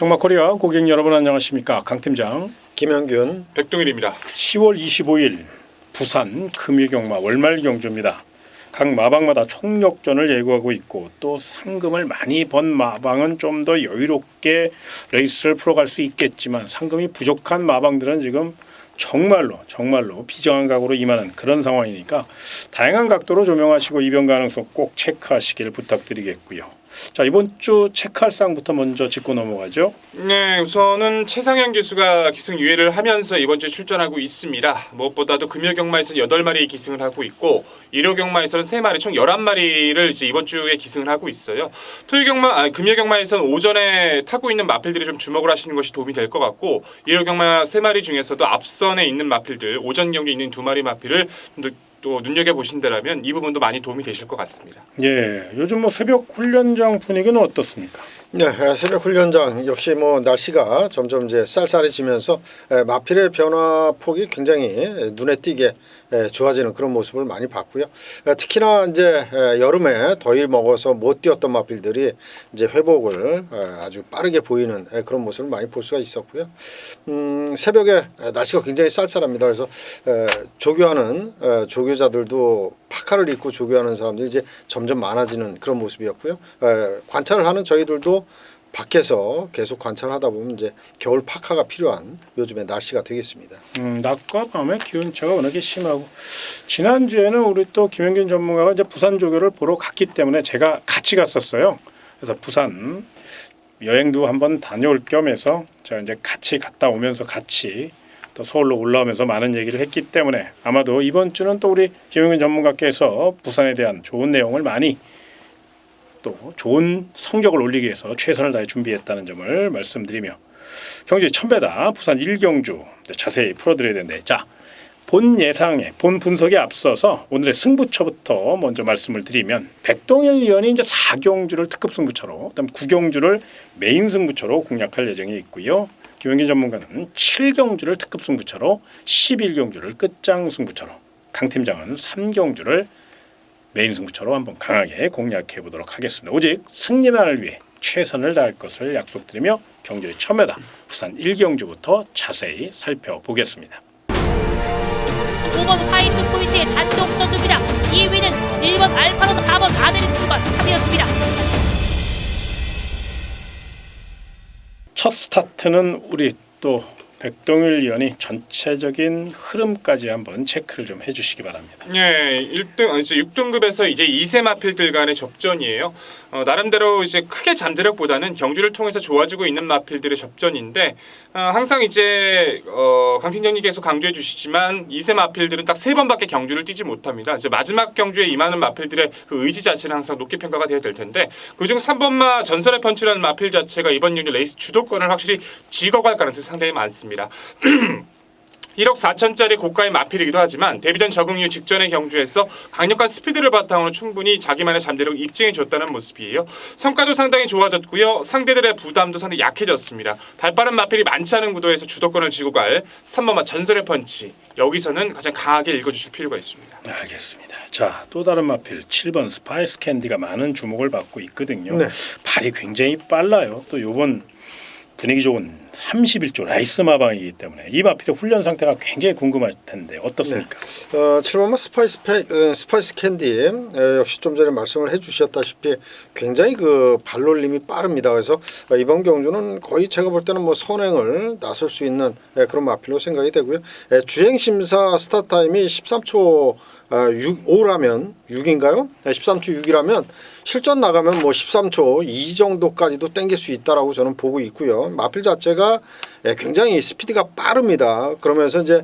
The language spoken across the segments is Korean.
평마코리아 고객 여러분 안녕하십니까. 강팀장 김현균 백동일입니다. 10월 25일 부산 금유경마 월말 경주입니다. 각 마방마다 총력전을 예고하고 있고 또 상금을 많이 번 마방은 좀 더 여유롭게 레이스를 풀어갈 수 있겠지만 상금이 부족한 마방들은 지금 정말로 비정한 각오로 임하는 그런 상황이니까 다양한 각도로 조명하시고 입영 가능성 꼭 체크하시길 부탁드리겠고요. 자, 이번 주 체크할 사항부터 먼저 짚고 넘어가죠. 네, 우선은 최상현 기수가 기승 유예를 하면서 이번 주에 출전하고 있습니다. 무엇보다도 금요경마에서는 8마리 기승을 하고 있고 일요경마에서는 3마리 총 11마리를 이제 이번 주에 기승을 하고 있어요. 금요경마에서는 오전에 타고 있는 마필들이 좀 주목을 하시는 것이 도움이 될 것 같고 일요경마 3마리 중에서도 앞선에 있는 마필들 오전 경기에 있는 2마리 마필을 또 눈여겨보신다라면 이 부분도 많이 도움이 되실 것 같습니다. 예, 요즘 뭐 새벽 훈련장 분위기는 어떻습니까? 네, 새벽 훈련장 역시 뭐 날씨가 점점 이제 쌀쌀해지면서 마필의 변화 폭이 굉장히 눈에 띄게 좋아지는 그런 모습을 많이 봤고요. 특히나 이제 여름에 더위 먹어서 못 뛰었던 마필들이 이제 회복을 아주 빠르게 보이는 그런 모습을 많이 볼 수가 있었고요. 새벽에 날씨가 굉장히 쌀쌀합니다. 그래서 조교하는 조교자들도 파카를 입고 조교하는 사람들이 이제 점점 많아지는 그런 모습이었고요. 관찰을 하는 저희들도 밖에서 계속 관찰하다 보면 이제 겨울 파카가 필요한 요즘의 날씨가 되겠습니다. 낮과 밤의 기온차가 워낙에 심하고 지난주에는 우리 또 김현균 전문가가 이제 부산 조교를 보러 갔기 때문에 제가 같이 갔었어요. 그래서 부산 여행도 한번 다녀올 겸해서 제가 이제 같이 갔다 오면서 같이 또 서울로 올라오면서 많은 얘기를 했기 때문에 아마도 이번 주는 또 우리 김현균 전문가께서 부산에 대한 좋은 내용을 많이 또 좋은 성적을 올리기 위해서 최선을 다해 준비했다는 점을 말씀드리며 경주 천배다 부산 1경주 자세히 풀어드려야 되는데 자, 본 예상에 본 분석에 앞서서 오늘의 승부처부터 먼저 말씀을 드리면 백동일 위원이 이제 4경주를 특급 승부처로 그다음 9경주를 메인 승부처로 공략할 예정이 있고요. 김현균 전문가는 7경주를 특급 승부처로 11경주를 끝장 승부처로 강 팀장은 3경주를 메인 승부처로 한번 강하게 공략해 보도록 하겠습니다. 오직 승리만을 위해 최선을 다할 것을 약속드리며 경주의 첨예다 부산 1경주부터 자세히 살펴보겠습니다. 5번 화이트 포인트의 단독 선두입니다. 2위는 1번 알파로 4번 아데리투가 3위였습니다. 첫 스타트는 우리 또 백동일 위원이 전체적인 흐름까지 한번 체크를 좀 해주시기 바랍니다. 네, 6등급에서 이제 2세 마필들 간의 접전이에요. 나름대로 이제 크게 잠재력보다는 경주를 통해서 좋아지고 있는 마필들의 접전인데 항상 이제 강 팀장님께서 강조해 주시지만 2세 마필들은 딱 3번밖에 경주를 뛰지 못합니다. 이제 마지막 경주에 임하는 마필들의 그 의지 자체는 항상 높게 평가가 되어야 될 텐데 그중 3번마 전설의 펀치라는 마필 자체가 이번 경주 레이스 주도권을 확실히 쥐어갈 가능성이 상당히 많습니다. 1억 4천짜리 고가의 마필이기도 하지만 데뷔전 적응 이후 직전의 경주에서 강력한 스피드를 바탕으로 충분히 자기만의 잠재력을 입증해줬다는 모습이에요. 성과도 상당히 좋아졌고요. 상대들의 부담도 상당히 약해졌습니다. 발빠른 마필이 많지 않은 구도에서 주도권을 쥐고 갈 3번마 전설의 펀치 여기서는 가장 강하게 읽어주실 필요가 있습니다. 알겠습니다. 자, 또 다른 마필 7번 스파이스 캔디가 많은 주목을 받고 있거든요. 네. 발이 굉장히 빨라요. 또 요번 분위기 좋은 31조 라이스 마방이기 때문에 이 마필의 훈련 상태가 굉장히 궁금할 텐데 어떻습니까? 네. 7번마 스파이스 캔디 역시 좀 전에 말씀을 해주셨다시피 굉장히 그 발놀림이 빠릅니다. 그래서 이번 경주는 거의 제가 볼 때는 뭐 선행을 나설 수 있는 그런 마필로 생각이 되고요. 주행 심사 스타트 타임이 13초 5라면 6인가요? 13초 6이라면 실전 나가면 뭐 13초 2 정도까지도 땡길 수 있다라고 저는 보고 있고요. 마필 자체가 굉장히 스피드가 빠릅니다. 그러면서 이제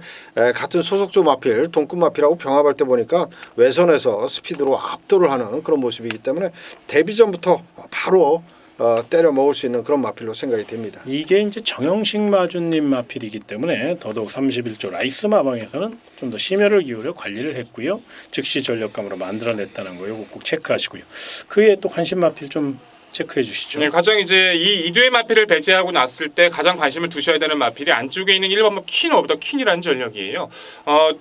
같은 소속조 마필, 동급 마필하고 병합할 때 보니까 외선에서 스피드로 압도를 하는 그런 모습이기 때문에 데뷔전부터 바로 때려 먹을 수 있는 그런 마필로 생각이 됩니다. 이게 이제 정영식 마주님 마필이기 때문에 더더욱 31조 라이스 마방에서는 좀 더 심혈을 기울여 관리를 했고요. 즉시 전력감으로 만들어냈다는 거 이거 꼭 체크하시고요. 그에 또 관심 마필 좀 체크해 주시죠. 네, 가장 이제 이 이두의 마필을 배제하고 났을 때 가장 관심을 두셔야 되는 마필이 안쪽에 있는 1번 퀸 오브 더 퀸이라는 전력이에요.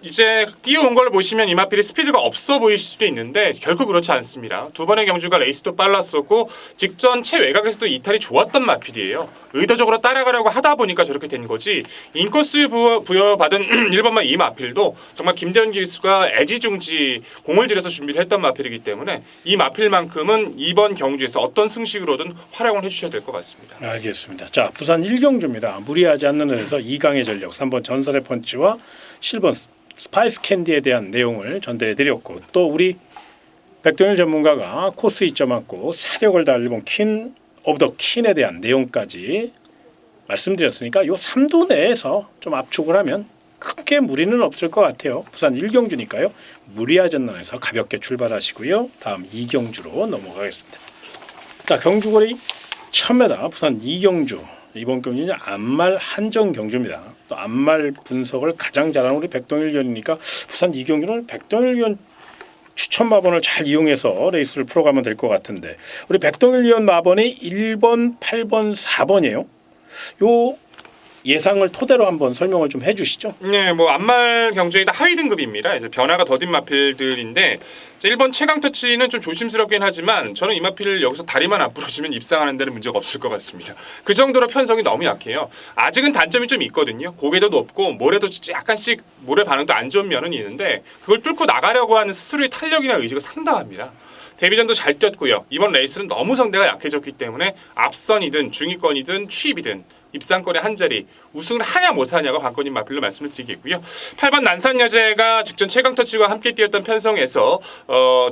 이제 뛰어온 걸 보시면 이 마필이 스피드가 없어 보일 수도 있는데 결코 그렇지 않습니다. 두 번의 경주가 레이스도 빨랐었고 직전 최외곽에서도 이탈이 좋았던 마필이에요. 의도적으로 따라가려고 하다 보니까 저렇게 된 거지. 인코스 부여받은 1번만 이 마필도 정말 김대현 기수가 애지중지 공을 들여서 준비를 했던 마필이기 때문에 이 마필만큼은 이번 경주에서 어떤 승식으로든 활용을 해주셔야 될 것 같습니다. 알겠습니다. 자, 부산 1경주입니다. 무리하지 않는 데서 2강의 전력, 3번 전설의 펀치와 7번 스파이스 캔디에 대한 내용을 전달해드렸고 또 우리 백동일 전문가가 코스 2점 맞고 사력을 다 1번 퀸 오브 더 퀸에 대한 내용까지 말씀드렸으니까 요 3도 내에서 좀 압축을 하면 크게 무리는 없을 것 같아요. 부산 1경주니까요. 무리하지 않는 데서 가볍게 출발하시고요. 다음 2경주로 넘어가겠습니다. 자, 경주거리 1000m 부산 2경주. 이번 경주는 암말 한정 경주입니다. 또 암말 분석을 가장 잘하는 우리 백동일 위원이니까 부산 2경주는 백동일 위원 추천 마번을 잘 이용해서 레이스를 풀어가면 될 것 같은데 우리 백동일 위원 마번이 1번, 8번, 4번이에요. 요 예상을 토대로 한번 설명을 좀 해주시죠. 네, 뭐 암말 경주의 하위 등급입니다. 이제 변화가 더딘 마필들인데 1번 최강 터치는 좀 조심스럽긴 하지만 저는 이 마필을 여기서 다리만 앞으로 주면 입상하는 데는 문제가 없을 것 같습니다. 그 정도로 편성이 너무 약해요. 아직은 단점이 좀 있거든요. 고개도 높고 모래도 약간씩 모래 반응도 안 좋은 면은 있는데 그걸 뚫고 나가려고 하는 스스로의 탄력이나 의지가 상당합니다. 데뷔전도 잘 뛰었고요. 이번 레이스는 너무 상대가 약해졌기 때문에 앞선이든 중위권이든 추입이든 입상권의 한 자리 우승을 하냐 못하냐가 관건인 마필로 말씀을 드리겠고요. 8번 난산여제가 직전 최강터치와 함께 뛰었던 편성에서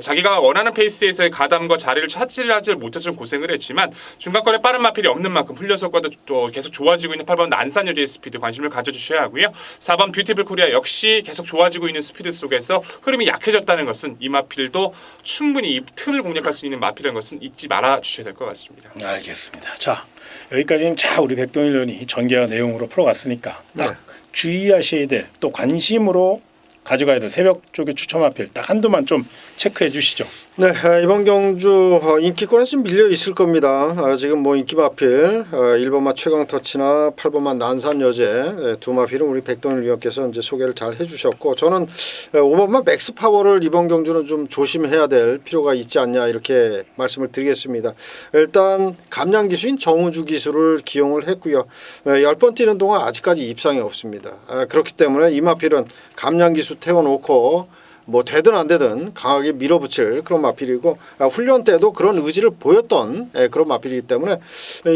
자기가 원하는 페이스에서의 가담과 자리를 차지하지 못해서 좀 고생을 했지만 중간권에 빠른 마필이 없는 만큼 훈련석과도 또 계속 좋아지고 있는 8번 난산여제의 스피드 관심을 가져주셔야 하고요. 4번 뷰티풀 코리아 역시 계속 좋아지고 있는 스피드 속에서 흐름이 약해졌다는 것은 이 마필도 충분히 이 틈을 공략할 수 있는 마필이라는 것은 잊지 말아 주셔야 될 것 같습니다. 알겠습니다. 자, 여기까지는 자 우리 백동일 의원이 전개와 내용으로 풀어갔으니까 딱 주의하셔야 될 또 관심으로 가져가야 될 새벽 쪽의 추첨 마필 딱 한두만 좀 체크해 주시죠. 네, 이번 경주 인기권에서 좀 밀려 있을 겁니다. 지금 뭐 인기 마필 1번마 최강 터치나 8번마 난산 여제 두 마필은 우리 백동일 위원께서 이제 소개를 잘 해주셨고 저는 5번마 맥스 파워를 이번 경주는 좀 조심해야 될 필요가 있지 않냐 이렇게 말씀을 드리겠습니다. 일단 감량 기수인 정우주 기수를 기용을 했고요. 10번 뛰는 동안 아직까지 입상이 없습니다. 그렇기 때문에 이 마필은 감량 기수 태워놓고 뭐 되든 안 되든 강하게 밀어붙일 그런 마필이고 훈련 때도 그런 의지를 보였던 그런 마필이기 때문에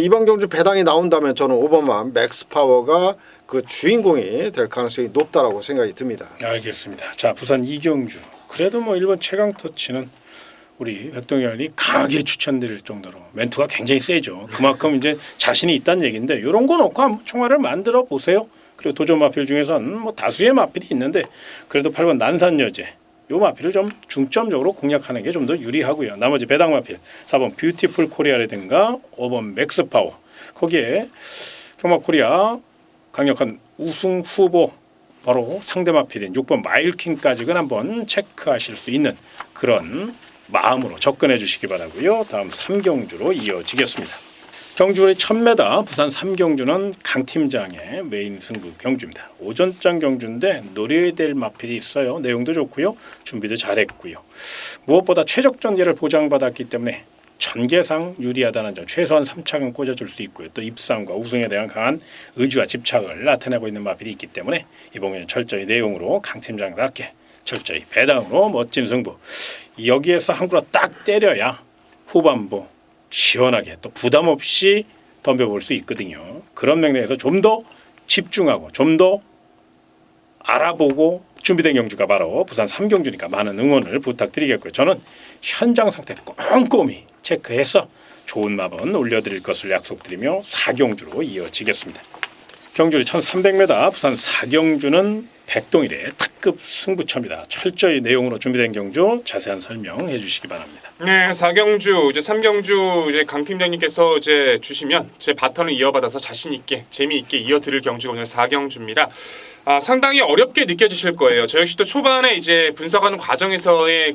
이번 경주 배당이 나온다면 저는 5번만 맥스 파워가 그 주인공이 될 가능성이 높다라고 생각이 듭니다. 알겠습니다. 자, 부산 2경주. 그래도 뭐 1번 최강 터치는 우리 백동현이 강하게 추천드릴 정도로 멘트가 굉장히 세죠. 그만큼 이제 자신이 있다는 얘기인데 이런 거 놓고 한번 총알을 만들어 보세요. 그리고 도전 마필 중에서는 뭐 다수의 마필이 있는데 그래도 8번 난산여제 요 마필을 좀 중점적으로 공략하는 게 좀 더 유리하고요. 나머지 배당 마필 4번 뷰티풀 코리아라든가 5번 맥스 파워 거기에 경마 코리아 강력한 우승 후보 바로 상대 마필인 6번 마일킹까지는 한번 체크하실 수 있는 그런 마음으로 접근해 주시기 바라고요. 다음 3경주로 이어지겠습니다. 경주거리 1000m 부산 3경주는 강 팀장의 메인 승부 경주입니다. 오전장 경주인데 노려야 될 마필이 있어요. 내용도 좋고요. 준비도 잘했고요. 무엇보다 최적 전개를 보장받았기 때문에 전개상 유리하다는 점 최소한 3착은 꽂아줄 수 있고요. 또 입상과 우승에 대한 강한 의지와 집착을 나타내고 있는 마필이 있기 때문에 이번 경기 철저히 내용으로 강 팀장답게 철저히 배당으로 멋진 승부. 여기에서 한 그루 딱 때려야 후반부 시원하게 또 부담 없이 덤벼볼 수 있거든요. 그런 맥락에서 좀 더 집중하고 좀 더 알아보고 준비된 경주가 바로 부산 3경주니까 많은 응원을 부탁드리겠고요. 저는 현장 상태 꼼꼼히 체크해서 좋은 마번 올려드릴 것을 약속드리며 4경주로 이어지겠습니다. 경주리 1300m 부산 4경주는 백동일의 특급 승부처입니다. 철저히 내용으로 준비된 경주 자세한 설명해 주시기 바랍니다. 네, 4경주 이제 3경주 이제 강 팀장님께서 이제 주시면 제 바톤을 이어받아서 자신 있게 재미있게 이어드릴 경주가 오늘 4경주입니다. 상당히 어렵게 느껴지실 거예요. 저 역시도 초반에 이제 분석하는 과정에서의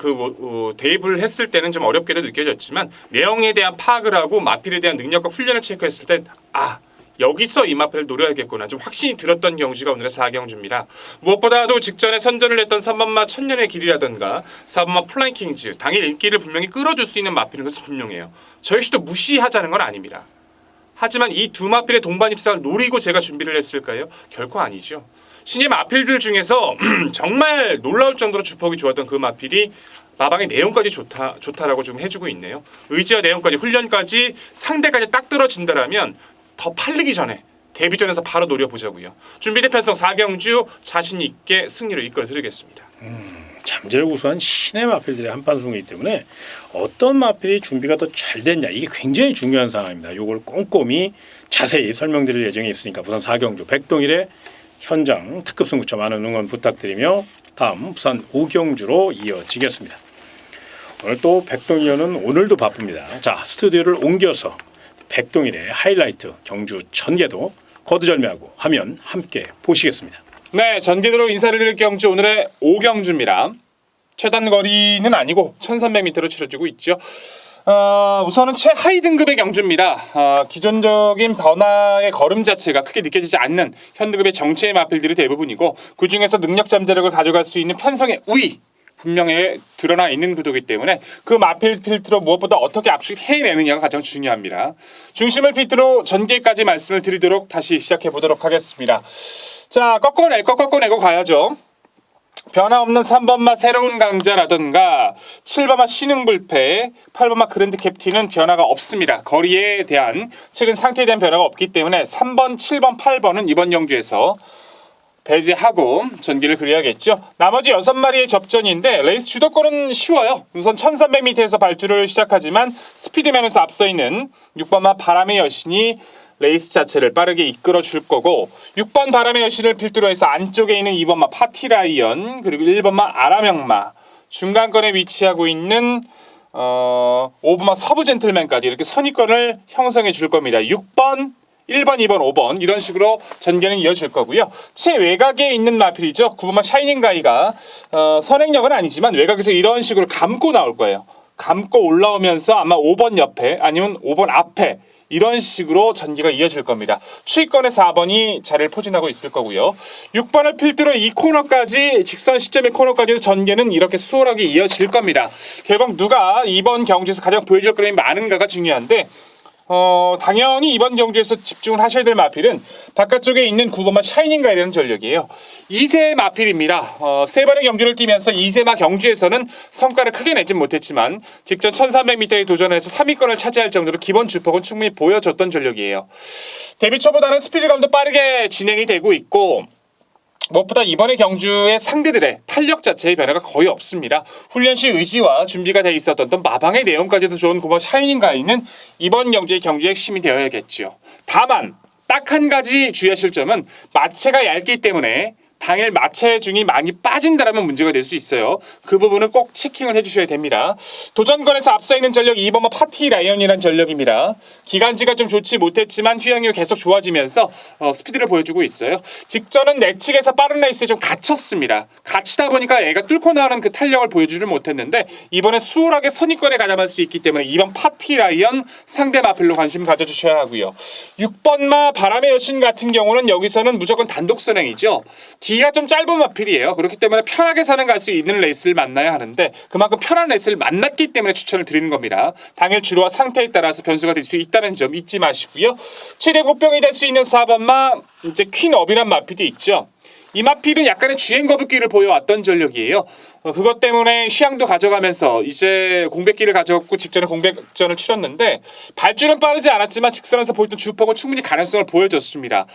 대입을 했을 때는 좀 어렵게도 느껴졌지만 내용에 대한 파악을 하고 마필에 대한 능력과 훈련을 체크했을 때 여기서 이 마필을 노려야겠구나 좀 확신이 들었던 경주가 오늘의 4경주입니다. 무엇보다도 직전에 선전을 했던 3번마 천년의 길이라든가 4번마 플라잉 킹즈 당일 인기를 분명히 끌어줄 수 있는 마필인 것은 분명해요. 저 역시도 무시하자는 건 아닙니다. 하지만 이 두 마필의 동반 입상을 노리고 제가 준비를 했을까요? 결코 아니죠. 신의 마필들 중에서 정말 놀라울 정도로 주폭이 좋았던 그 마필이 마방의 내용까지 좋다라고 좀 해주고 있네요. 의지와 내용까지 훈련까지 상대까지 딱 떨어진다라면 더 팔리기 전에 데뷔전에서 바로 노려보자고요. 준비된 편성 4경주 자신 있게 승리로 이끌어드리겠습니다. 잠재력 우수한 신의 마필들의 한판승이기 때문에 어떤 마필이 준비가 더 잘 됐냐 이게 굉장히 중요한 상황입니다. 이걸 꼼꼼히 자세히 설명드릴 예정이 있으니까 우선 4경주 백동일의 현장 특급 승부처 많은 응원 부탁드리며 다음 부산 5경주로 이어지겠습니다. 오늘 또 백동일은 오늘도 바쁩니다. 자, 스튜디오를 옮겨서 백동일의 하이라이트 경주 전개도 거두절미하고 화면 함께 보시겠습니다. 네, 전개도로 인사를 드릴 경주 오늘의 5경주입니다. 최단 거리는 아니고 1300m로 치러지고 있죠. 우선은 최하위 등급의 경주입니다. 기존적인 변화의 걸음 자체가 크게 느껴지지 않는 현등급의 정체의 마필들이 대부분이고 그중에서 능력 잠재력을 가져갈 수 있는 편성의 우위 분명히 드러나 있는 구도이기 때문에 그 마필 필드로 무엇보다 어떻게 압축해내느냐가 가장 중요합니다. 중심을 필두로 전개까지 말씀을 드리도록 다시 시작해 보도록 하겠습니다. 자, 꺾어내고 가야죠. 변화 없는 3번마 새로운 강자라던가 7번마 신흥불패, 8번마 그랜드 캡틴은 변화가 없습니다. 거리에 대한 최근 상태에 대한 변화가 없기 때문에 3번, 7번, 8번은 이번 경주에서 배제하고 전기를 그려야겠죠. 나머지 6마리의 접전인데 레이스 주도권은 쉬워요. 우선 1300m에서 발주를 시작하지만 스피드면에서 앞서 있는 6번마 바람의 여신이 레이스 자체를 빠르게 이끌어 줄 거고 6번 바람의 여신을 필두로 해서 안쪽에 있는 2번마 파티라이언 그리고 1번마 아라명마 중간권에 위치하고 있는 5번마 서부 젠틀맨까지 이렇게 선의권을 형성해 줄 겁니다. 6번 1번, 2번, 5번 이런 식으로 전개는 이어질 거고요. 최외곽에 있는 마필이죠. 9번마 샤이닝 가이가 선행력은 아니지만 외곽에서 이런 식으로 감고 나올 거예요. 감고 올라오면서 아마 5번 옆에 아니면 5번 앞에 이런 식으로 전개가 이어질 겁니다. 추위권의 4번이 자리를 포진하고 있을 거고요. 6번을 필두로 이 코너까지 직선 시점의 코너까지도 전개는 이렇게 수월하게 이어질 겁니다. 결국 누가 이번 경주에서 가장 보여줄 그림이 많은가가 중요한데 당연히 이번 경주에서 집중을 하셔야 될 마필은 바깥쪽에 있는 9번마 샤이닝가이라는 전력이에요. 2세 마필입니다. 3번의 경주를 뛰면서 2세마 경주에서는 성과를 크게 내진 못했지만 직전 1300m에 도전해서 3위권을 차지할 정도로 기본 주폭은 충분히 보여줬던 전력이에요. 데뷔 초보다는 스피드감도 빠르게 진행이 되고 있고 무엇보다 이번의 경주의 상대들의 탄력 자체의 변화가 거의 없습니다. 훈련 시 의지와 준비가 돼 있었던 또 마방의 내용까지도 좋은 9번 샤이닝 가이는 이번 경주의 핵심이 되어야겠죠. 다만 딱 한 가지 주의하실 점은 마체가 얇기 때문에 당일 마체 중이 많이 빠진다라면 문제가 될 수 있어요. 그 부분은 꼭 체킹을 해주셔야 됩니다. 도전권에서 앞서 있는 전력 2번마 파티 라이언이라는 전력입니다. 기간지가 좀 좋지 못했지만 휘황이 계속 좋아지면서 스피드를 보여주고 있어요. 직전은 내측에서 빠른 레이스에 좀 갇혔습니다. 갇히다 보니까 애가 뚫고 나오는 그 탄력을 보여주질 못했는데 이번에 수월하게 선의권에 가담할 수 있기 때문에 2번 파티 라이언 상대 마필로 관심 가져주셔야 하고요. 6번마 바람의 여신 같은 경우는 여기서는 무조건 단독 선행이죠. D가 좀 짧은 마필이에요. 그렇기 때문에 편하게 선행갈 수 있는 레이스를 만나야 하는데 그만큼 편한 레이스를 만났기 때문에 추천을 드리는 겁니다. 당일 주로와 상태에 따라서 변수가 될 수 있다는 점 잊지 마시고요. 최대 고병이 될 수 있는 4번마 이제 퀸업이란 마필이 있죠. 이 마필은 약간의 주행 거북기를 보여왔던 전력이에요. 그것 때문에 휴양도 가져가면서 이제 공백기를 가져갔고 직전에 공백전을 치렀는데 발주는 빠르지 않았지만 직선에서 보였던 주폭은 충분히 가능성을 보여줬습니다.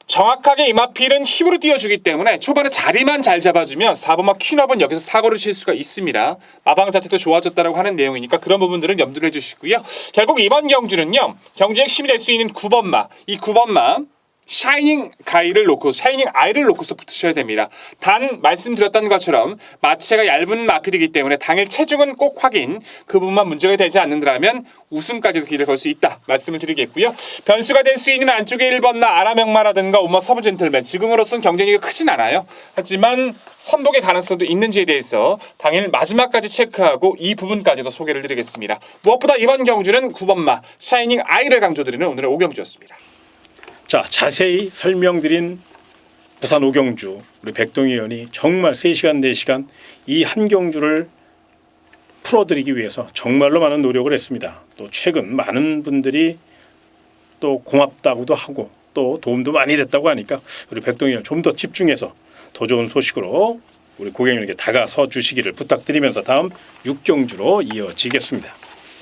정확하게 이 마필은 힘으로 띄워주기 때문에 초반에 자리만 잘 잡아주면 4번마 퀸업은 여기서 사고를 칠 수가 있습니다. 마방 자체도 좋아졌다고 하는 내용이니까 그런 부분들은 염두를 해주시고요. 결국 이번 경주는요. 경주의 핵심이 될 수 있는 9번마. 이 9번마 샤이닝 가이를 놓고 샤이닝 아이를 놓고서 붙으셔야 됩니다. 단 말씀드렸던 것처럼 마체가 얇은 마필이기 때문에 당일 체중은 꼭 확인. 그 부분만 문제가 되지 않는다면 우승까지도 길을 걸 수 있다 말씀을 드리겠고요. 변수가 될 수 있는 안쪽에 1번나 아라명마라든가 오마 서브 젠틀맨 지금으로서는 경쟁력이 크진 않아요. 하지만 선독의 가능성도 있는지에 대해서 당일 마지막까지 체크하고 이 부분까지도 소개를 드리겠습니다. 무엇보다 이번 경주는 9번마 샤이닝 아이를 강조드리는 오늘의 5경주였습니다. 자, 자세히 설명드린 부산 5경주 우리 백동희 의원이 정말 3시간 4시간 이 한 경주를 풀어드리기 위해서 정말로 많은 노력을 했습니다. 또 최근 많은 분들이 또 고맙다고도 하고 또 도움도 많이 됐다고 하니까 우리 백동희 의원 좀 더 집중해서 더 좋은 소식으로 우리 고객님에게 다가서 주시기를 부탁드리면서 다음 6경주로 이어지겠습니다.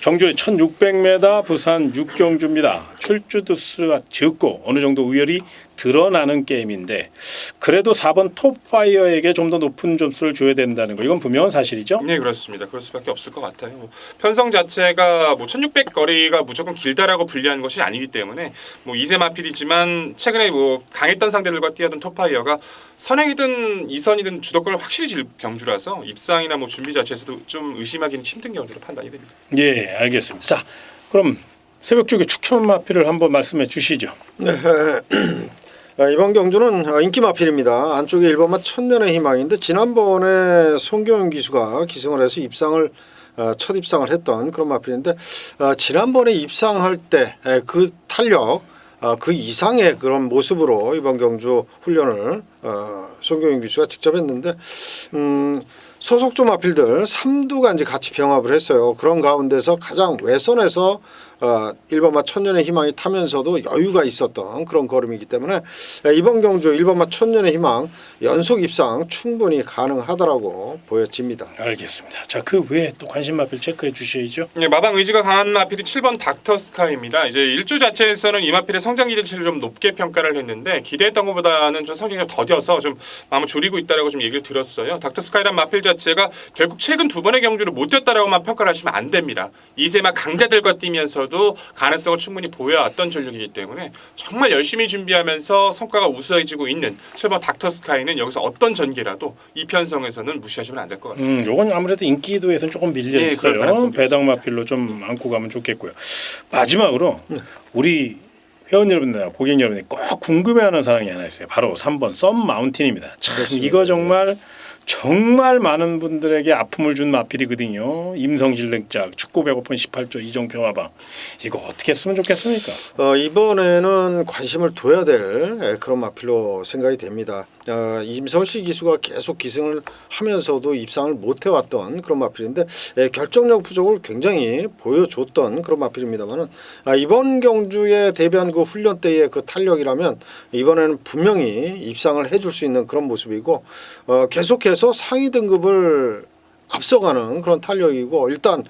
경주는 1600m 부산 6경주입니다. 출주 두수가 적고 어느 정도 우열이 드러나는 게임인데 그래도 4번 톱파이어에게 좀 더 높은 점수를 줘야 된다는 거 이건 분명한 사실이죠? 네, 그렇습니다. 그럴 수밖에 없을 것 같아요. 편성 자체가 1600 거리가 무조건 길다라고 불리한 것이 아니기 때문에 2세 마필이지만 최근에 강했던 상대들과 뛰어든 톱파이어가 선행이든 2선이든 주도권을 확실히 질 경주라서 입상이나 준비 자체에서도 좀 의심하기는 힘든 경주로 판단이 됩니다. 예, 알겠습니다. 자, 그럼 새벽 쪽에 추천 마필을 한번 말씀해 주시죠. 네. 이번 경주는 인기 마필입니다. 안쪽에 1번마 천년의 희망인데 지난번에 송경윤 기수가 기승을 해서 첫 입상을 했던 그런 마필인데 지난번에 입상할 때 그 탄력 그 이상의 그런 모습으로 이번 경주 훈련을 송경윤 기수가 직접 했는데 소속조 마필들 3두가 이제 같이 병합을 했어요. 그런 가운데서 가장 외선에서 1번마 천년의 희망이 타면서도 여유가 있었던 그런 걸음이기 때문에 이번 경주 1번마 천년의 희망 연속 입상 충분히 가능하다라고 보여집니다. 알겠습니다. 자, 그 외에 또 관심 마필 체크해 주셔야죠. 네, 마방 의지가 강한 마필이 7번 닥터 스카이입니다. 이제 일주 자체에서는 이 마필의 성장 기대치를 좀 높게 평가를 했는데 기대했던 것보다는 좀 성장이 더뎌서 좀 마음을 졸이고 있다라고 좀 얘기를 들었어요. 닥터 스카이란 마필 자체가 결국 최근 2번의 경주를 못 뛰었다라고만 평가를 하시면 안 됩니다. 2세마 강자들과 뛰면서도 가능성을 충분히 보여왔던 전력이기 때문에 정말 열심히 준비하면서 성과가 우수해지고 있는 7번 닥터 스카이는 여기서 어떤 전개라도 이 편성에서는 무시하시면 안 될 것 같습니다. 요건 아무래도 인기도에서는 조금 밀려 네, 그럴 있어요. 가능성도 배당 마필로 좀 안고 가면 좋겠고요. 마지막으로 우리 회원 여러분들, 고객 여러분이 꼭 궁금해하는 사항이 하나 있어요. 바로 3번 썸 마운틴입니다. 참 그렇습니다. 이거 정말 많은 분들에게 아픔을 준 마필이거든요. 임성실 등짝 축구 배고픈 18조 이정표 마방 이거 어떻게 했으면 좋겠습니까? 이번에는 관심을 둬야 될 그런 마필로 생각이 됩니다. 임성실 기수가 계속 기승을 하면서도 입상을 못 해왔던 그런 마필인데 결정력 부족을 굉장히 보여줬던 그런 마필입니다만은 이번 경주에 대비한 그 훈련 때의 그 탄력이라면 이번에는 분명히 입상을 해줄 수 있는 그런 모습이고 계속해서 상위 등급을 앞서가는 그런 탄력이고 일단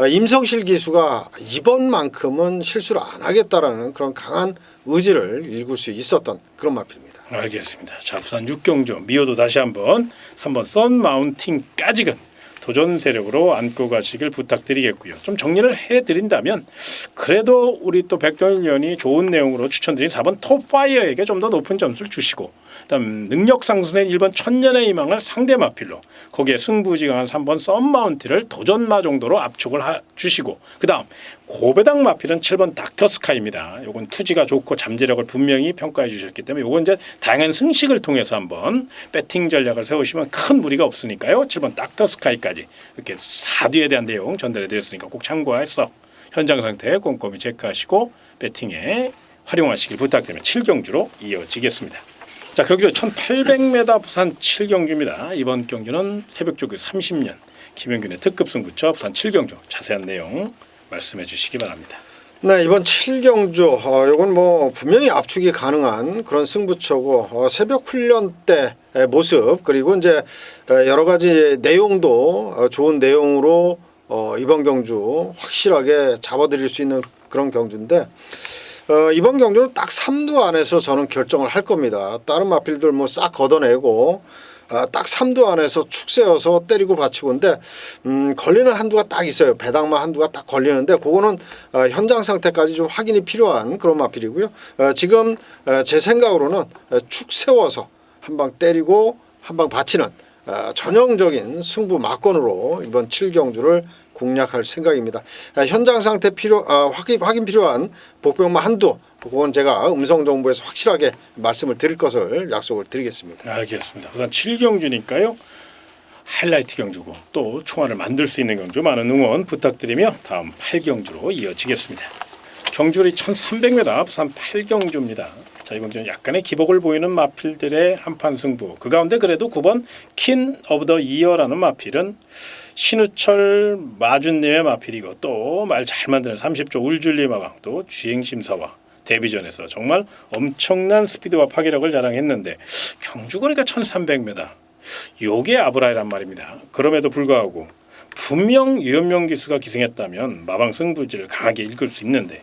임성실 기수가 이번만큼은 실수를 안 하겠다라는 그런 강한 의지를 읽을 수 있었던 그런 마필입니다. 알겠습니다. 자, 부산 6경주 미호도 다시 한번 3번 썬 마운틴까지는 도전 세력으로 안고 가시길 부탁드리겠고요. 좀 정리를 해드린다면 그래도 우리 또 백동일 의원이 좋은 내용으로 추천드린 4번 톱파이어에게 좀 더 높은 점수를 주시고 그다음 능력 상승된 1번 천년의 희망을 상대 마필로 거기에 승부지강한 3번 썬마운틴을 도전마 정도로 압축을 주시고 그다음 고배당 마필은 7번 닥터 스카이입니다. 요건 투지가 좋고 잠재력을 분명히 평가해 주셨기 때문에 요건 이제 다양한 승식을 통해서 한번 배팅 전략을 세우시면 큰 무리가 없으니까요. 7번 닥터 스카이까지 이렇게 4뒤에 대한 내용 전달해 드렸으니까 꼭 참고해서 현장 상태 꼼꼼히 체크하시고 배팅에 활용하시길 부탁드리며 7경주로 이어지겠습니다. 자, 경주 1800m 부산 7경주입니다. 이번 경주는 새벽조교 30년 김영균의 특급 승부처 부산 7경주 자세한 내용 말씀해 주시기 바랍니다. 네, 이번 7경주 이건 분명히 압축이 가능한 그런 승부처고 새벽 훈련 때 모습 그리고 이제 여러 가지 내용도 좋은 내용으로 이번 경주 확실하게 잡아드릴 수 있는 그런 경주인데 이번 경주는 딱 3두 안에서 저는 결정을 할 겁니다. 다른 마필들 싹 걷어내고 딱 3두 안에서 축세여서 때리고 받치고인데 걸리는 한두가 딱 있어요. 배당만 한두가 딱 걸리는데 그거는 현장 상태까지 좀 확인이 필요한 그런 마필이고요. 지금 제 생각으로는 축 세워서 한 방 때리고 한 방 받치는 전형적인 승부 막건으로 이번 7경주를 공략할 생각입니다. 현장 상태 확인 필요한 복병만 한두 그건 제가 음성 정보에서 확실하게 말씀을 드릴 것을 약속을 드리겠습니다. 알겠습니다. 우선 7경주니까요. 하이라이트 경주고 또 총알을 만들 수 있는 경주 많은 응원 부탁드리며 다음 8경주로 이어지겠습니다. 경주리 1300m 부산 8경주입니다. 자, 이번 경주 약간의 기복을 보이는 마필들의 한판 승부. 그 가운데 그래도 9번 킨 오브 더 이어라는 마필은 신우철 마준님의 마필이고 또 말 잘 만드는 30조 울줄리 마방 또 주행심사와 데뷔전에서 정말 엄청난 스피드와 파괴력을 자랑했는데 경주거리가 1300m. 요게 아브라이란 말입니다. 그럼에도 불구하고 분명 유현명 기수가 기승했다면 마방 승부지를 강하게 읽을 수 있는데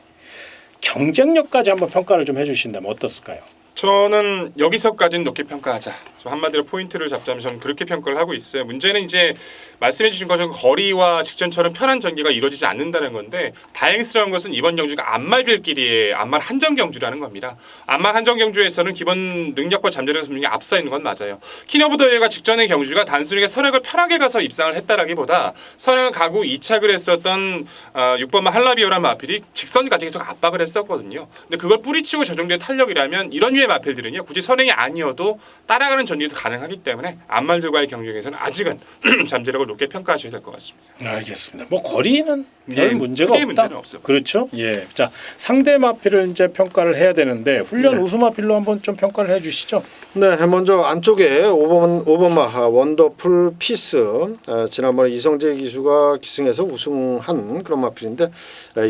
경쟁력까지 한번 평가를 좀 해주신다면 어떻을까요? 저는 여기서까지는 높게 평가하자. 좀 한마디로 포인트를 잡자면 저는 그렇게 평가를 하고 있어요. 문제는 이제 말씀해주신 것처럼 거리와 직전처럼 편한 전개가 이루어지지 않는다는 건데 다행스러운 것은 이번 경주가 안말들끼리의 안말 한정 경주라는 겁니다. 안말 한정 경주에서는 기본 능력과 잠재력 성능이 앞서 있는 건 맞아요. 킹 오브 더 이어가 직전의 경주가 단순하게 선행을 편하게 가서 입상을 했다라기보다 선행을 가고 이착을 했었던 6번마 할라비오라는 마필이 직선까지 계속 압박을 했었거든요. 근데 그걸 뿌리치고 저정도의 탄력이라면 이런 류의 마필들은요 굳이 선행이 아니어도 따라가는 전개도 가능하기 때문에 안말들과의 경쟁에서는 아직은 잠재력을 높게 평가하셔야 될 것 같습니다. 알겠습니다. 뭐 거리는 별 네, 문제가 크게 없다. 문제는 없어요. 그렇죠. 예. 자, 상대 마필을 이제 평가를 해야 되는데 훈련 우수 마필로 한번 좀 평가를 해주시죠. 네, 먼저 안쪽에 5번마 원더풀 피스 지난번에 이성재 기수가 기승해서 우승한 그런 마필인데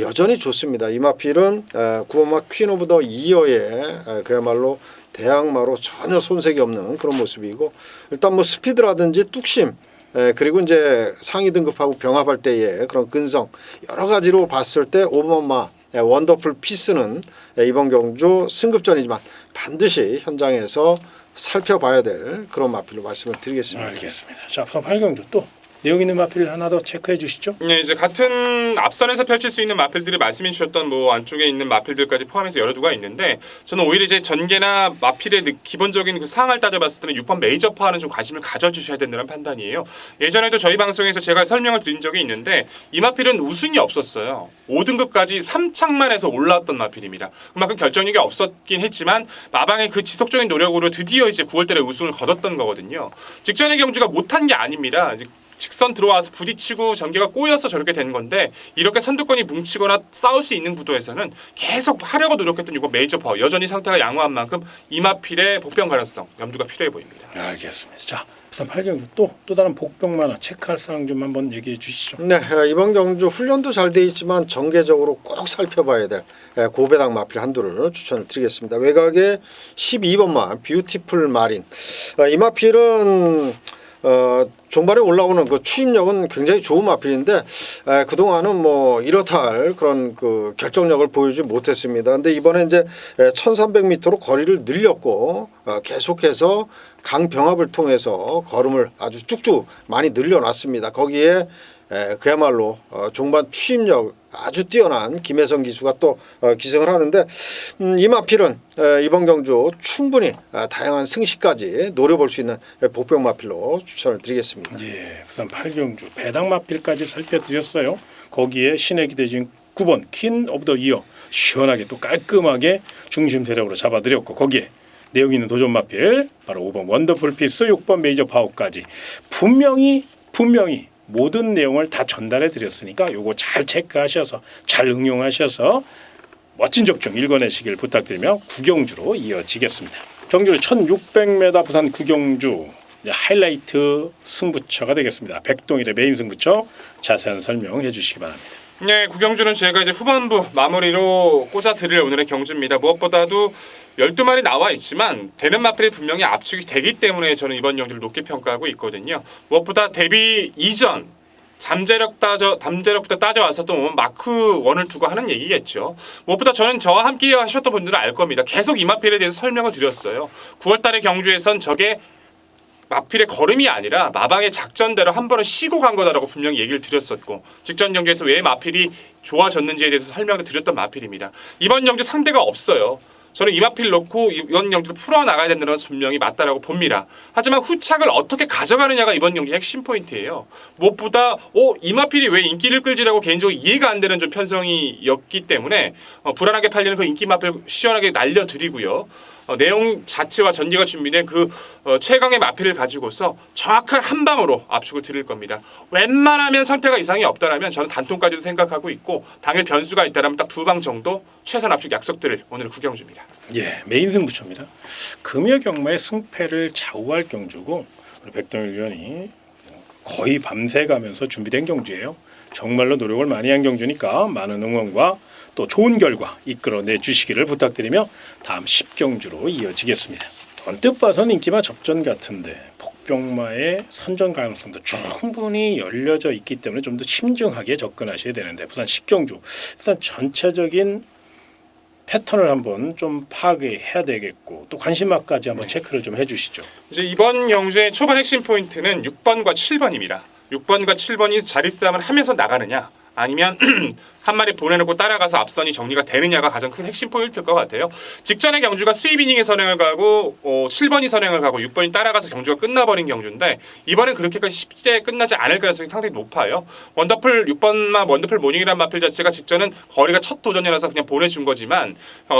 여전히 좋습니다. 이 마필은 9번마 퀸 오브 더 이어의 그야말로 대항마로 전혀 손색이 없는 그런 모습이고 일단 뭐 스피드라든지 뚝심 그리고 이제 상위 등급하고 병합할 때의 그런 근성 여러 가지로 봤을 때 5번마 원더풀 피스는 이번 경주 승급전이지만 반드시 현장에서 살펴봐야 될 그런 마필로 말씀을 드리겠습니다. 알겠습니다. 자, 우선 8경주 또 내용 있는 마필 하나 더 체크해 주시죠. 네, 이제 같은 앞선에서 펼칠 수 있는 마필들이 말씀해 주셨던 뭐 안쪽에 있는 마필들까지 포함해서 여러 두가 있는데 저는 오히려 이제 전개나 마필의 기본적인 그 상황을 따져봤을 때는 6번 메이저파와는 좀 관심을 가져주셔야 된다는 판단이에요. 예전에도 저희 방송에서 제가 설명을 드린 적이 있는데 이 마필은 우승이 없었어요. 5등급까지 3창만 해서 올라왔던 마필입니다. 그만큼 결정력이 없었긴 했지만 마방의 그 지속적인 노력으로 드디어 이제 9월달에 우승을 거뒀던 거거든요. 직전의 경주가 못한 게 아닙니다. 직선 들어와서 부딪히고 전개가 꼬여서 저렇게 된 건데 이렇게 선두권이 뭉치거나 싸울 수 있는 구도에서는 계속 하려고 노력했던 이거 메이저 파워 여전히 상태가 양호한 만큼 이마필의 복병 가능성 염두가 필요해 보입니다. 알겠습니다. 자, 우선 8경주 또 다른 복병 하나 체크할 사항 좀 한번 얘기해 주시죠. 네, 이번 경주 훈련도 잘 돼 있지만 정계적으로 꼭 살펴봐야 될 고배당 마필 한두를 추천을 드리겠습니다. 외곽에 12번마 뷰티풀 마린 이 마필은 종발에 올라오는 그 추임력은 굉장히 좋은 마필인데 그동안은 뭐 이렇다 할 그런 그 결정력을 보여주지 못했습니다. 근데 이번에 이제 1300m로 거리를 늘렸고 계속해서 강병합을 통해서 걸음을 아주 쭉쭉 많이 늘려놨습니다. 거기에 그야말로 종반 추임력 아주 뛰어난 김혜성 기수가 또 기승을 하는데 이 마필은 이번 경주 충분히 다양한 승시까지 노려볼 수 있는 복병 마필로 추천을 드리겠습니다. 예, 우선 8경주 배당 마필까지 살펴드렸어요. 거기에 신의 기대진 9번 퀸 오브 더 이어 시원하게 또 깔끔하게 중심 세력으로 잡아드렸고 거기에 내용 있는 도전 마필 바로 5번 원더풀 피스 6번 메이저 파워까지 분명히 모든 내용을 다 전달해 드렸으니까 요거 잘 체크하셔서 잘 응용하셔서 멋진 적중 읽어내시길 부탁드리며 9경주로 이어지겠습니다. 경주는 1600m 부산 9경주 하이라이트 승부처가 되겠습니다. 백동일의 메인 승부처 자세한 설명해 주시기 바랍니다. 네, 구경주는 제가 이제 후반부 마무리로 꽂아드릴 오늘의 경주입니다. 무엇보다도 12마리 나와 있지만 되는 마필이 분명히 압축이 되기 때문에 저는 이번 경주를 높게 평가하고 있거든요. 무엇보다 데뷔 이전 잠재력부터 따져왔었던 마크 1을 두고 하는 얘기겠죠. 무엇보다 저는 저와 함께 하셨던 분들은 알 겁니다. 계속 이 마필에 대해서 설명을 드렸어요. 9월달의 경주에선 저게 마필의 걸음이 아니라 마방의 작전대로 한 번은 쉬고 간 거다라고 분명히 얘기를 드렸었고 직전 경기에서 왜 마필이 좋아졌는지에 대해서 설명을 드렸던 마필입니다. 이번 경기 상대가 없어요. 저는 이 마필 놓고 이번 경기를 풀어나가야 된다는 것은 분명히 맞다라고 봅니다. 하지만 후착을 어떻게 가져가느냐가 이번 경기의 핵심 포인트예요. 무엇보다 이 마필이 왜 인기를 끌지라고 개인적으로 이해가 안 되는 좀 편성이었기 때문에 불안하게 팔리는 그 인기 마필 시원하게 날려드리고요. 내용 자체와 전개가 준비된 그 최강의 마필을 가지고서 정확한 한 방으로 압축을 드릴 겁니다. 웬만하면 상태가 이상이 없다라면 저는 단통까지도 생각하고 있고 당일 변수가 있다라면 딱 2방 정도 최선 압축 약속들을 오늘 구경 줍니다. 예, 메인 승부처입니다. 금요 경마의 승패를 좌우할 경주고 우리 백동일 위원이 거의 밤새 가면서 준비된 경주예요. 정말로 노력을 많이 한 경주니까 많은 응원과 또 좋은 결과 이끌어내 주시기를 부탁드리며 다음 10경주로 이어지겠습니다. 언뜻 봐선 인기마 접전 같은데 복병마의 선전 가능성도 충분히 열려져 있기 때문에 좀 더 심중하게 접근하셔야 되는데 부산 10경주 일단 전체적인 패턴을 한번 좀 파악해야 되겠고 또 관심마까지 한번 체크를 좀 해주시죠. 이제 이번 경주의 초반 핵심 포인트는 6번과 7번입니다. 6번과 7번이 자리 싸움을 하면서 나가느냐 아니면 한 마리 보내놓고 따라가서 앞선이 정리가 되느냐가 가장 큰 핵심 포인트일 것 같아요. 직전의 경주가 스윕 이닝에 선행을 가고 7번이 선행을 가고 6번이 따라가서 경주가 끝나버린 경주인데 이번엔 그렇게까지 쉽게 끝나지 않을 가능성이 상당히 높아요. 원더풀 6번마 원더풀 모닝이라는 마필 자체가 직전은 거리가 첫 도전이라서 그냥 보내준 거지만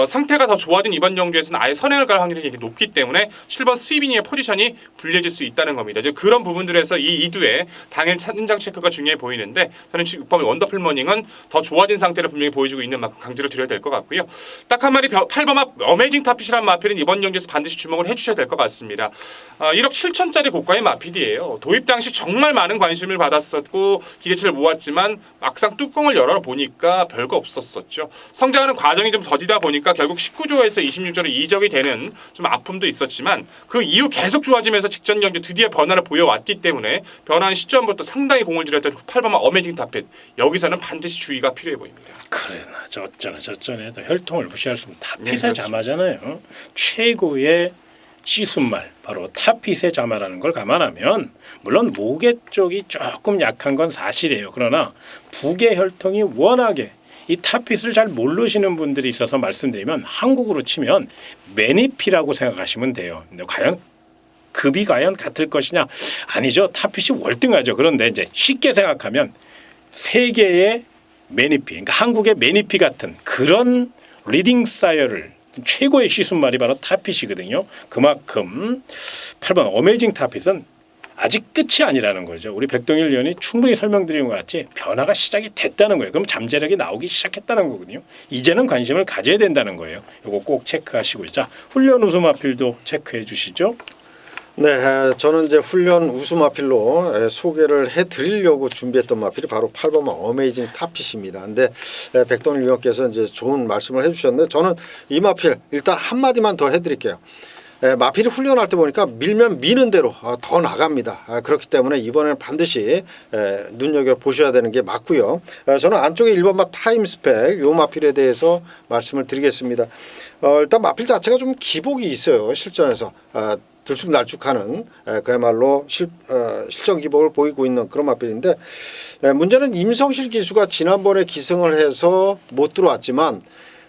상태가 더 좋아진 이번 경주에서는 아예 선행을 갈 확률이 되게 높기 때문에 7번 스윕 이닝의 포지션이 불리해질 수 있다는 겁니다. 이제 그런 부분들에서 이 이두에 당일 현장 체크가 중요해 보이는데 저는 6번 원더풀 모닝은 더 좋아진 상태를 분명히 보여주고 있는 만큼 강조를 드려야 될 것 같고요. 딱 한 마리 8번마 어메이징 타핏이라는 마필은 이번 경기에서 반드시 주목을 해주셔야 될 것 같습니다. 1억 7천짜리 고가의 마필이에요. 도입 당시 정말 많은 관심을 받았었고 기대치를 모았지만 막상 뚜껑을 열어보니까 별거 없었었죠. 성장하는 과정이 좀 더디다 보니까 결국 19조에서 26조로 이적이 되는 좀 아픔도 있었지만 그 이후 계속 좋아지면서 직전 경기 드디어 변화를 보여왔기 때문에 변화한 시점부터 상당히 공을 들였던 8번마 어메이징 타핏 여기서는 반드시 주의가 필요해 보입니다. 그래나 저쩌네 혈통을 무시할 수 없는 타핏의 네, 자마잖아요. 최고의 시순말 바로 타핏의 자마라는 걸 감안하면 물론 모계 쪽이 조금 약한 건 사실이에요. 그러나 북의 혈통이 워낙에 이 타핏을 잘 모르시는 분들이 있어서 말씀드리면 한국으로 치면 매니피라고 생각하시면 돼요. 근데 과연 급이 과연 같을 것이냐? 아니죠. 타핏이 월등하죠. 그런데 이제 쉽게 생각하면 세계의 매니피, 그러니까 한국의 매니피 같은 그런 리딩 사이어를 최고의 시순말이 바로 타핏이거든요. 그만큼 8번 어메이징 타핏은 아직 끝이 아니라는 거죠. 우리 백동일 의원이 충분히 설명드린 것 같이 변화가 시작이 됐다는 거예요. 그럼 잠재력이 나오기 시작했다는 거거든요. 이제는 관심을 가져야 된다는 거예요. 이거 꼭 체크하시고 자 훈련 우수 마필도 체크해 주시죠. 네, 저는 이제 훈련 우수 마필로 소개를 해드리려고 준비했던 마필이 바로 8번마 어메이징 타핏입니다. 근데 백동일 위원께서 이제 좋은 말씀을 해주셨는데 저는 이 마필 일단 한 마디만 더 해드릴게요. 마필이 훈련할 때 보니까 밀면 미는 대로 더 나갑니다. 그렇기 때문에 이번에는 반드시 눈여겨 보셔야 되는 게 맞고요. 저는 안쪽에 1번마 타임스펙 요 마필에 대해서 말씀을 드리겠습니다. 일단 마필 자체가 좀 기복이 있어요. 실전에서. 들쑥날쑥하는 그야말로 실전 기복을 보이고 있는 그런 마필인데 문제는 임성실 기수가 지난번에 기승을 해서 못 들어왔지만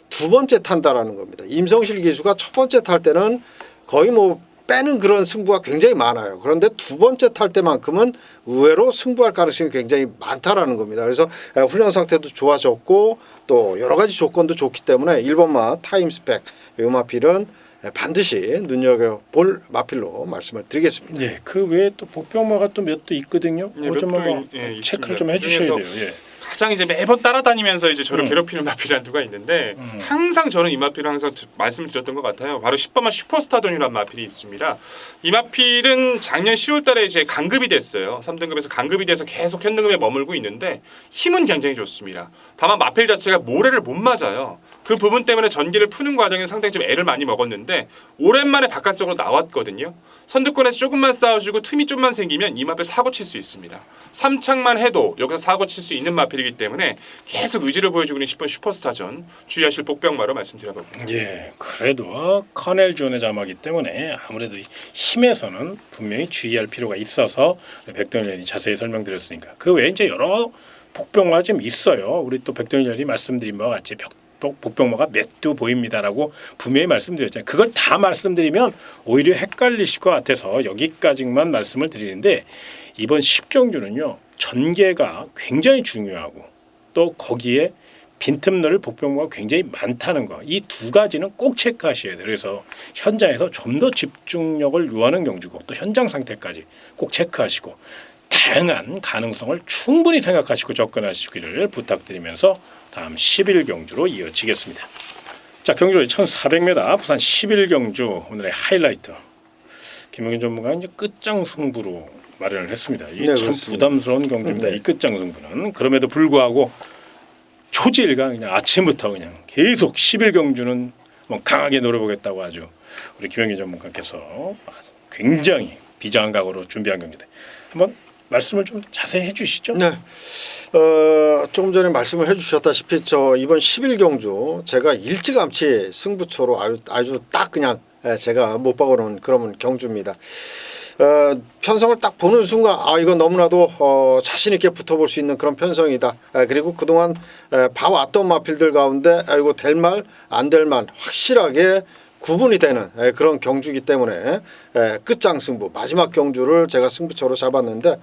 두 번째 탄다라는 겁니다. 임성실 기수가 첫 번째 탈 때는 거의 뭐 빼는 그런 승부가 굉장히 많아요. 그런데 두 번째 탈 때만큼은 의외로 승부할 가능성이 굉장히 많다라는 겁니다. 그래서 훈련 상태도 좋아졌고 또 여러 가지 조건도 좋기 때문에 1번마 타임스펙 이 마필은 반드시 눈여겨볼 마필로 말씀을 드리겠습니다. 네, 그 외에 또 복병마가 또 몇 도 있거든요. 네, 좀 한번 체크를 좀 해주셔야 돼요. 예. 가장 이제 매번 따라다니면서 이제 저를 괴롭히는 마필이 한두가 있는데 항상 저는 이 마필을 항상 말씀을 드렸던 것 같아요. 바로 10번마 슈퍼스타돈이라는 마필이 있습니다. 이 마필은 작년 10월달에 이제 강급이 됐어요. 3등급에서 강급이 돼서 계속 현등급에 머물고 있는데 힘은 굉장히 좋습니다. 다만 마필 자체가 모래를 못 맞아요. 그 부분 때문에 전기를 푸는 과정에서 상당히 좀 애를 많이 먹었는데 오랜만에 바깥쪽으로 나왔거든요. 선두권에서 조금만 싸워주고 틈이 좀만 생기면 이 마필 사고 칠 수 있습니다. 3착만 해도 여기서 사고 칠 수 있는 마필이기 때문에 계속 의지를 보여주고 있는 10번 슈퍼스타전 주의하실 복병마로 말씀드려봅니다. 예, 그래도 커넬 존의 자마기 때문에 아무래도 이 힘에서는 분명히 주의할 필요가 있어서 백동일이 자세히 설명드렸으니까 그 외에 이제 여러 복병마가 좀 있어요. 우리 또 백동일이 말씀드린 바와 같이 복병마가 몇 두 보입니다라고 분명히 말씀드렸잖아요. 그걸 다 말씀드리면 오히려 헷갈리실 것 같아서 여기까지만 말씀을 드리는데 이번 10경주는요. 전개가 굉장히 중요하고 또 거기에 빈틈 넣을 복병마가 굉장히 많다는 거. 이 두 가지는 꼭 체크하셔야 돼요. 그래서 현장에서 좀 더 집중력을 요하는 경주고 또 현장 상태까지 꼭 체크하시고 다양한 가능성을 충분히 생각하시고 접근하시기를 부탁드리면서 다음 11경주로 이어지겠습니다. 자, 경주 1400m 부산 11경주 오늘의 하이라이트. 김용현 전문가가 이제 끝장 승부로 마련을 했습니다. 이게 네, 참 그렇습니다. 부담스러운 경주입니다. 네. 이 끝장 승부는 그럼에도 불구하고 초지일가 그냥 아침부터 그냥 계속 11경주는 뭐 강하게 노려보겠다고 아주 우리 김용현 전문가께서 굉장히 비장한 각오로 준비한 경주인데 한번 말씀을 좀 자세히 해주시죠. 네. 조금 전에 말씀을 해주셨다시피 저 이번 11경주 제가 일찌감치 승부처로 아주 딱 그냥 제가 못 박아놓은 그런 경주입니다. 편성을 딱 보는 순간 이거 너무나도 자신 있게 붙어볼 수 있는 그런 편성이다. 그리고 그동안 봐왔던 마필들 가운데 이거 될 말 안 될 말 확실하게 구분이 되는 그런 경주이기 때문에 끝장 승부 마지막 경주를 제가 승부처로 잡았는데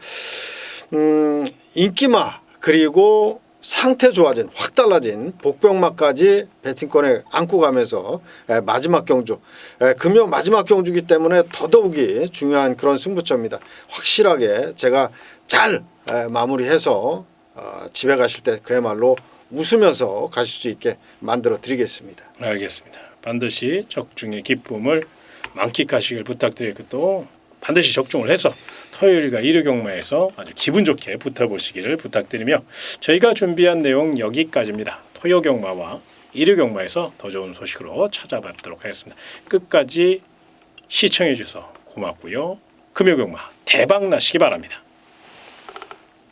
인기마 그리고 상태 좋아진 확 달라진 복병마까지 배팅권에 안고 가면서 마지막 경주 금요 마지막 경주이기 때문에 더더욱이 중요한 그런 승부처입니다. 확실하게 제가 잘 마무리해서 집에 가실 때 그야말로 웃으면서 가실 수 있게 만들어 드리겠습니다. 알겠습니다. 반드시 적중의 기쁨을 만끽하시길 부탁드리고 또 반드시 적중을 해서 토요일과 일요 경마에서 아주 기분 좋게 붙어보시기를 부탁드리며 저희가 준비한 내용 여기까지입니다. 토요 경마와 일요 경마에서 더 좋은 소식으로 찾아뵙도록 하겠습니다. 끝까지 시청해 주셔서 고맙고요. 금요 경마 대박 나시기 바랍니다.